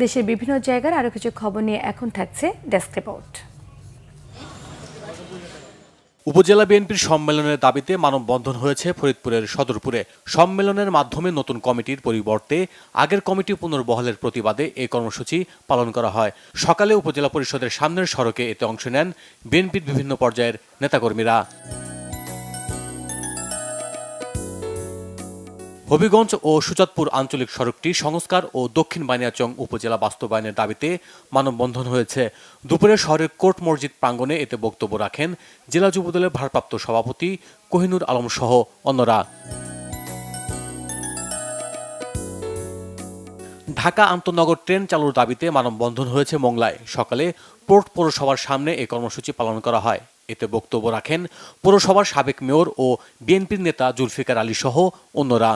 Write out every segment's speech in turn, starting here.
দেশের বিভিন্ন জায়গার আরও কিছু খবর নিয়ে এখন থাকছে ডেস্ক রিপোর্ট। উপজেলা বিএনপির সম্মেলনের দাবিতে মানববন্ধন হয়েছে ফরিদপুরের সদরপুরে। সম্মেলনের মাধ্যমে নতুন কমিটির পরিবর্তে আগের কমিটি পুনর্বহালের প্রতিবাদে এই কর্মসূচি পালন করা হয়। সকালে উপজেলা পরিষদের সামনের সড়কে এতে অংশ নেন বিএনপির বিভিন্ন পর্যায়ের নেতাকর্মীরা। হবিগঞ্জ ও সুজাতপুর আঞ্চলিক সড়কটি সংস্কার ও দক্ষিণ বানিয়াচং উপজেলা বাস্তবায়নের দাবিতে মানববন্ধন হয়েছে। দুপুরে শহরের কোর্ট মসজিদ প্রাঙ্গণে এতে বক্তব্য রাখেন জেলা যুবদলের ভারপ্রাপ্ত সভাপতি কোহিনুর আলম সহ অন্যরা। ঢাকা আন্তনগর ট্রেন চালুর দাবিতে মানববন্ধন হয়েছে মোংলায়। সকালে পোর্ট পৌরসভার সামনে এই কর্মসূচি পালন করা হয়। এতে বক্তব্য রাখেন পৌরসভার সাবেক মেয়র ও বিএনপির নেতা জুলফিকার আলী সহ অন্যরা।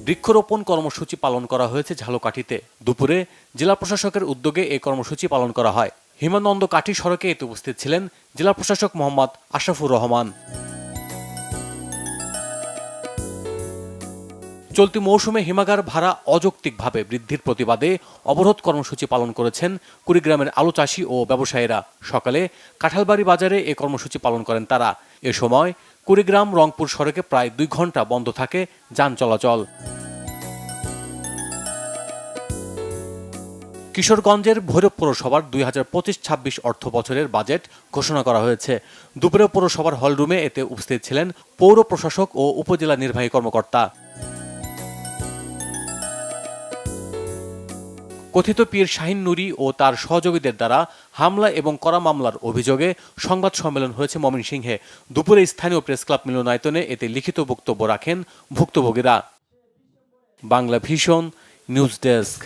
বৃক্ষরোপণ কর্মসূচি পালন করা হয়েছে ঝালকাঠিতে। দুপুরে জেলা প্রশাসকের উদ্যোগে এই কর্মসূচি পালন করা হয়। হিমানন্দ কাঠি সড়কে এতে উপস্থিত ছিলেন জেলা প্রশাসক মোহাম্মদ আশরাফুর রহমান। চলতি মৌসুমে হিমাগার ভাড়া অযৌক্তিকভাবে বৃদ্ধির প্রতিবাদে অবরোধ কর্মসূচি পালন করেছেন কুড়িগ্রামের আলু চাষি ও ব্যবসায়ীরা। সকালে কাঁঠালবাড়ি বাজারে এ কর্মসূচি পালন করেন তারা। এ সময় কুড়িগ্রাম রংপুর সড়কে প্রায় 2 ঘন্টা বন্ধ থাকে যান চলাচল। কিশোরগঞ্জের ভৈরব পৌরসভার 2025-26 অর্থ বছরের বাজেট ঘোষণা করা হয়েছে। দুপুরে পৌরসভার হলরুমে এতে উপস্থিত ছিলেন পৌর প্রশাসক ও উপজেলা নির্বাহী কর্মকর্তা। কথিত পীর শাহিন নুরি ও তার সহযোগীদের দ্বারা হামলা এবং করা মামলার অভিযোগে সংবাদ সম্মেলন হয়েছে ময়মনসিংহে। দুপুরে স্থানীয় প্রেস ক্লাব মিলনায়তনে এতে লিখিত বক্তব্য রাখেন ভুক্তভোগীরা। Bangla vision news desk.